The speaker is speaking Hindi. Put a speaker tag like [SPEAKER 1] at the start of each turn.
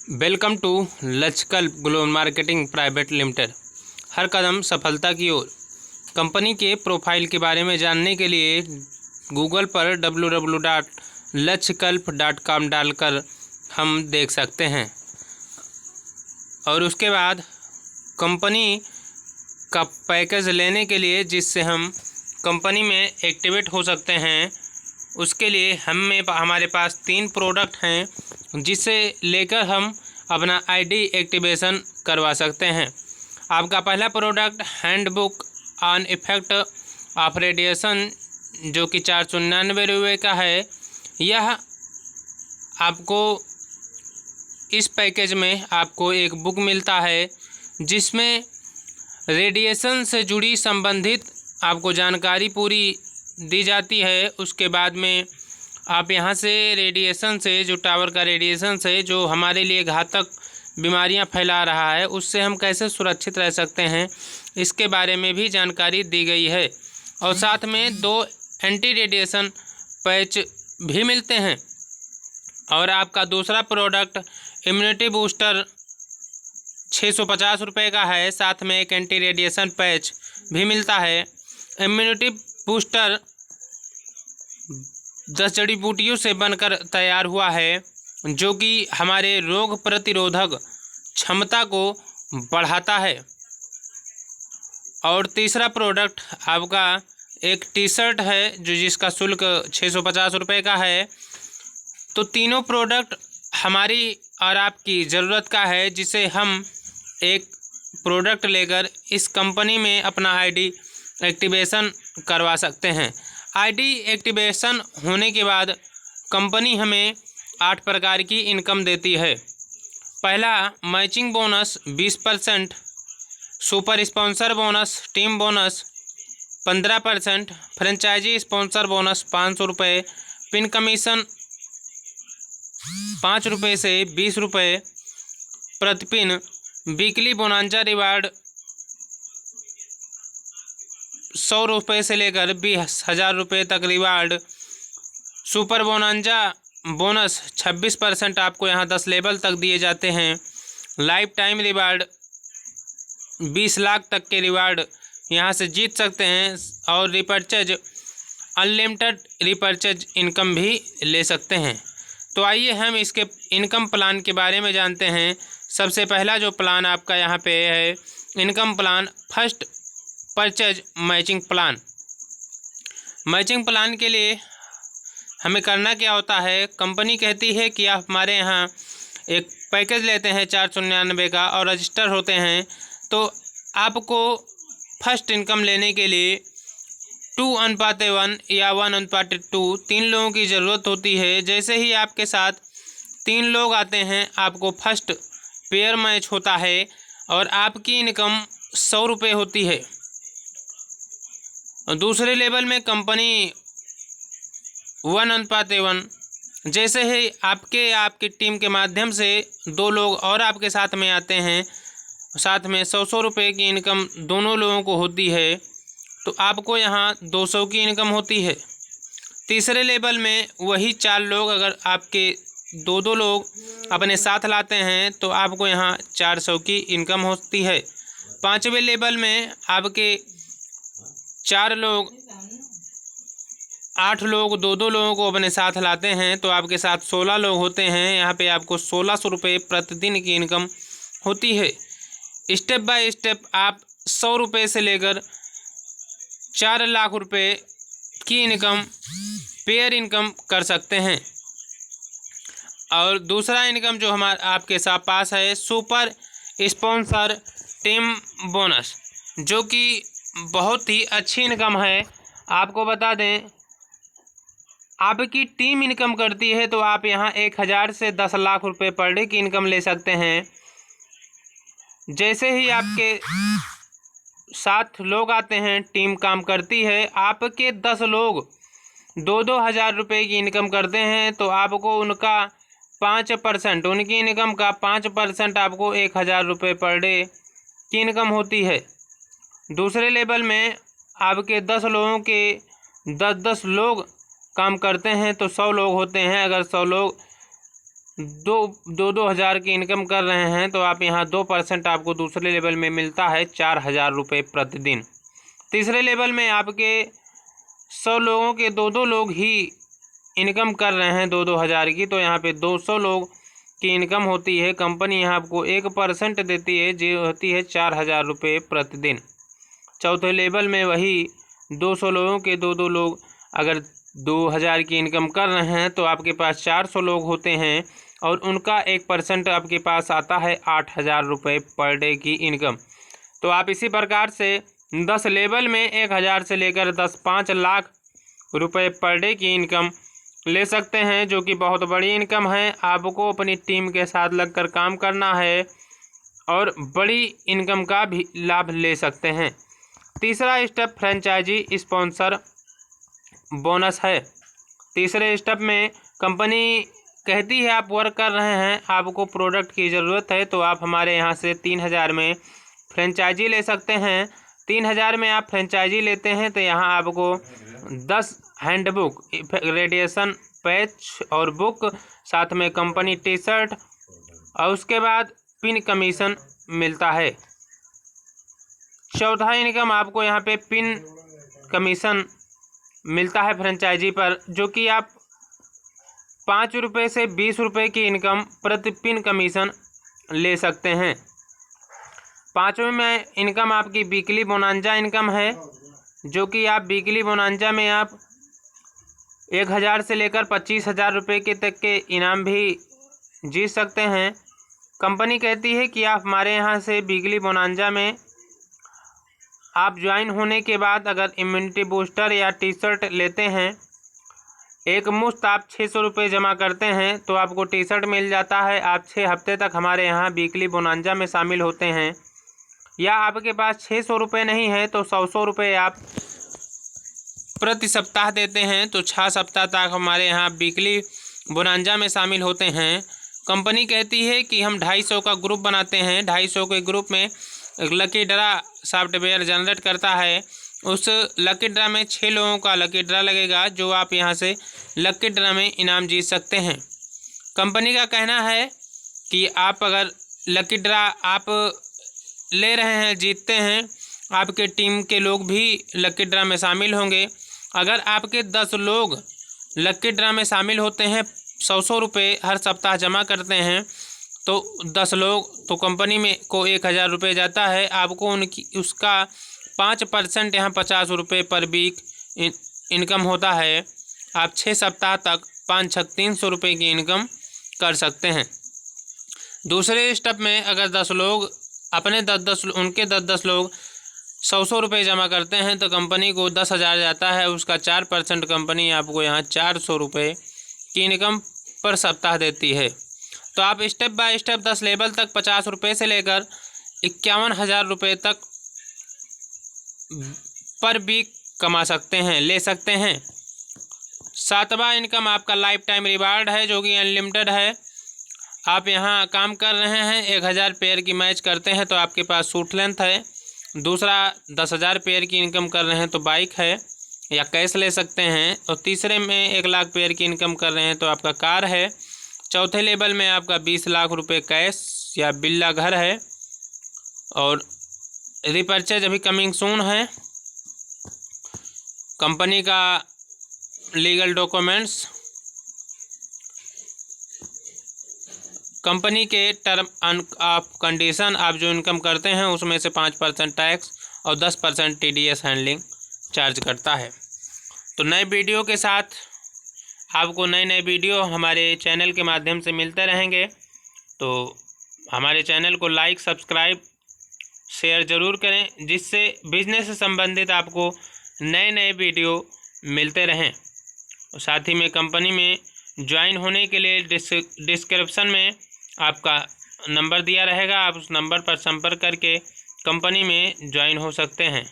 [SPEAKER 1] Welcome to Lachkalp global marketing private limited. हर कदम सफलता की ओर। कंपनी के प्रोफाइल के बारे में जानने के लिए गूगल पर www.lachkalp.com डालकर हम देख सकते हैं और उसके बाद कंपनी का पैकेज लेने के लिए जिससे हम कंपनी में एक्टिवेट हो सकते हैं, उसके लिए हमारे पास 3 प्रोडक्ट हैं जिसे लेकर हम अपना आईडी एक्टिवेशन करवा सकते हैं। आपका पहला product handbook on effect of radiation जो कि 499 रुपये का है। यह आपको इस पैकेज में आपको एक बुक मिलता है जिसमें रेडिएशन से जुड़ी संबंधित आपको जानकारी पूरी दी जाती है। उसके बाद में आप यहाँ से रेडिएशन से जो टावर का रेडिएशन से जो हमारे लिए घातक बीमारियाँ फैला रहा है उससे हम कैसे सुरक्षित रह सकते हैं, इसके बारे में भी जानकारी दी गई है। और साथ में 2 एंटी रेडिएशन पैच भी मिलते हैं। और आपका दूसरा प्रोडक्ट इम्यूनिटी बूस्टर 650 रुपये का है, साथ में एक एंटी रेडिएशन पैच भी मिलता है। इम्यूनिटी बूस्टर 10 जड़ी बूटियों से बनकर तैयार हुआ है जो कि हमारे रोग प्रतिरोधक क्षमता को बढ़ाता है। और तीसरा प्रोडक्ट आपका एक टी शर्ट है जो जिसका शुल्क 650 रुपये का है। तो तीनों प्रोडक्ट हमारी और आपकी ज़रूरत का है जिसे हम एक प्रोडक्ट लेकर इस कंपनी में अपना आईडी एक्टिवेशन करवा सकते हैं। आईडी एक्टिवेशन होने के बाद कंपनी हमें 8 प्रकार की इनकम देती है। पहला matching bonus 20%, super sponsor bonus, team bonus 15%, franchisee sponsor bonus 500 रुपये, पिन कमीशन 5 रुपये से 20 रुपये प्रति पिन, वीकली बोनांजा रिवार्ड 100 रुपये से लेकर 20,000 रुपये तक रिवार्ड, सुपर बोनांजा बोनस 26% आपको यहाँ 10 लेवल तक दिए जाते हैं, लाइफ टाइम रिवार्ड 20 लाख तक के रिवार्ड यहाँ से जीत सकते हैं और रिपर्चेज अनलिमिटेड रिपर्चेज इनकम भी ले सकते हैं। तो आइए हम इसके इनकम प्लान के बारे में जानते हैं। सबसे पहला जो प्लान आपका यहाँ पे है income plan first purchase matching plan. Matching plan के लिए हमें करना क्या होता है, कंपनी कहती है कि आप हमारे यहाँ एक पैकेज लेते हैं 499 का और रजिस्टर होते हैं तो आपको फर्स्ट इनकम लेने के लिए 2:1 या 1:2 3 लोगों की ज़रूरत होती है। जैसे ही आपके साथ 3 लोग आते हैं आपको फर्स्ट पेयर मैच होता है और आपकी इनकम 100 रुपये होती है। दूसरे लेवल में कंपनी 1:1 जैसे ही आपकी टीम के माध्यम से 2 लोग और आपके साथ में आते हैं, साथ में 100 रुपये की इनकम दोनों लोगों को होती है तो आपको यहाँ 200 की इनकम होती है। तीसरे लेवल में वही 4 लोग अगर आपके 2 लोग अपने साथ लाते हैं तो आपको यहाँ 400 की इनकम होती है। 5वें लेवल में आपके 4 लोग 8 लोग 2 लोगों को अपने साथ लाते हैं तो आपके साथ 16 लोग होते हैं। यहाँ पे आपको 1600 रुपये प्रतिदिन की इनकम होती है। स्टेप बाय स्टेप आप 100 रुपये से लेकर 4 लाख रुपये की इनकम पेयर इनकम कर सकते हैं। और दूसरा इनकम जो आपके साथ पास है सुपर स्पॉन्सर टीम बोनस जो कि बहुत ही अच्छी इनकम है। आपको बता दें आपकी टीम इनकम करती है तो आप यहाँ 1000 से 10 लाख रुपये पर डे की इनकम ले सकते हैं। जैसे ही आपके 7 लोग आते हैं टीम काम करती है, आपके 10 लोग 2-2 हज़ार रुपये की इनकम करते हैं तो आपको उनका 5% उनकी इनकम का 5% आपको 1000 रुपये पर डे की इनकम होती है। दूसरे लेवल में आपके 10 लोगों के 10-10 लोग काम करते हैं तो 100 लोग होते हैं। अगर 100 लोग दो हज़ार की इनकम कर रहे हैं तो आप यहाँ 2% आपको दूसरे लेवल में मिलता है 4000 रुपये प्रतिदिन। तीसरे लेवल में आपके 100 लोगों के दो लोग ही इनकम कर रहे हैं 2,000 की, तो यहाँ पे 200 लोग की इनकम होती है। कंपनी यहाँ आपको 1% देती है जो होती है 4000 रुपये प्रतिदिन। चौथे लेवल में वही 200 लोगों के दो लोग अगर 2000 की इनकम कर रहे हैं तो आपके पास 400 लोग होते हैं और उनका 1% आपके पास आता है 8000 रुपये पर डे की इनकम। तो आप इसी प्रकार से 10 लेवल में 1000 से लेकर 5 लाख रुपये पर डे की इनकम ले सकते हैं, जो कि बहुत बड़ी इनकम है। आपको अपनी टीम के साथ लगकर काम करना है और बड़ी इनकम का भी लाभ ले सकते हैं। तीसरा स्टेप फ्रेंचाइजी स्पॉन्सर बोनस है। तीसरे स्टेप में कंपनी कहती है आप वर्क कर रहे हैं, आपको प्रोडक्ट की ज़रूरत है तो आप हमारे यहाँ से 3000 में फ्रेंचाइजी ले सकते हैं। 3000 में आप फ्रेंचाइजी लेते हैं तो यहाँ आपको 10 हैंडबुक, रेडिएशन पैच और बुक, साथ में कंपनी टी शर्ट और उसके बाद पिन कमीशन मिलता है। चौथा इनकम आपको यहाँ पे पिन कमीशन मिलता है फ्रेंचाइजी पर, जो कि आप 5 रुपये से 20 रुपये की इनकम प्रति पिन कमीशन ले सकते हैं। पाँचवें में इनकम आपकी वीकली बोनांजा इनकम है, जो कि आप वीकली बोनांजा में आप 1000 से लेकर 25,000 रुपये के तक के इनाम भी जीत सकते हैं। कंपनी कहती है कि आप हमारे यहाँ से वीकली बोनांजा में आप ज्वाइन होने के बाद अगर इम्यूनिटी बूस्टर या टी शर्ट लेते हैं, एक मुश्त आप 600 रुपये जमा करते हैं तो आपको टी शर्ट मिल जाता है। आप 6 हफ्ते तक हमारे यहाँ वीकली बोनांजा में शामिल होते हैं। या आपके पास 600 रुपये नहीं है तो 100 रुपये आप प्रति सप्ताह देते हैं तो 6 सप्ताह तक हमारे यहाँ वीकली बोनांजा में शामिल होते हैं। कंपनी कहती है कि हम 250 का ग्रुप बनाते हैं। 250 के ग्रुप में लकी ड्रा सॉफ्टवेयर जनरेट करता है। उस लकी ड्रा में 6 लोगों का लकी ड्रा लगेगा, जो आप यहां से लकी ड्रा में इनाम जीत सकते हैं। कंपनी का कहना है कि आप अगर लकी ड्रा आप ले रहे हैं, जीतते हैं, आपके टीम के लोग भी लकी ड्रा में शामिल होंगे। अगर आपके 10 लोग लकी ड्रा में शामिल होते हैं, 100 रुपये हर सप्ताह जमा करते हैं, तो 10 लोग तो कंपनी में को 1000 रुपये जाता है। आपको उसका 5% यहाँ 50 रुपये पर वीक इनकम होता है। आप 6 सप्ताह तक 5 छक 300 रुपये की इनकम कर सकते हैं। दूसरे स्टेप में अगर 10 लोग अपने 10 उनके 10 लोग 100 रुपये जमा करते हैं तो कंपनी को 10,000 जाता है। उसका 4% कंपनी आपको यहाँ 400 रुपये की इनकम पर सप्ताह देती है। तो आप स्टेप बाय स्टेप 10 लेवल तक 50 रुपये से लेकर 51,000 रुपये तक पर वीक कमा सकते हैं, ले सकते हैं। 7वां इनकम आपका लाइफ टाइम रिवार्ड है, जो कि अनलिमिटेड है। आप यहाँ काम कर रहे हैं, 1000 पेयर की मैच करते हैं तो आपके पास सूट लेंथ है। दूसरा 10,000 पेयर की इनकम कर रहे हैं तो बाइक है या कैश ले सकते हैं। और तीसरे में 1 लाख पेयर की इनकम कर रहे हैं तो आपका कार है। चौथे लेवल में आपका 20 लाख रुपए कैश या बिल्ला घर है। और रिपर्चेज अभी कमिंग सून है। कंपनी का लीगल डॉक्यूमेंट्स, कंपनी के टर्म ऑफ कंडीशन, आप जो इनकम करते हैं उसमें से 5% टैक्स और 10% TDS हैंडलिंग चार्ज करता है। तो नए वीडियो के साथ आपको नए वीडियो हमारे चैनल के माध्यम से मिलते रहेंगे। तो हमारे चैनल को लाइक, सब्सक्राइब, शेयर ज़रूर करें, जिससे बिजनेस से संबंधित आपको नए वीडियो मिलते रहें। और साथ ही में कंपनी में ज्वाइन होने के लिए डिस्क्रिप्शन में आपका नंबर दिया रहेगा। आप उस नंबर पर संपर्क करके कंपनी में ज्वाइन हो सकते हैं।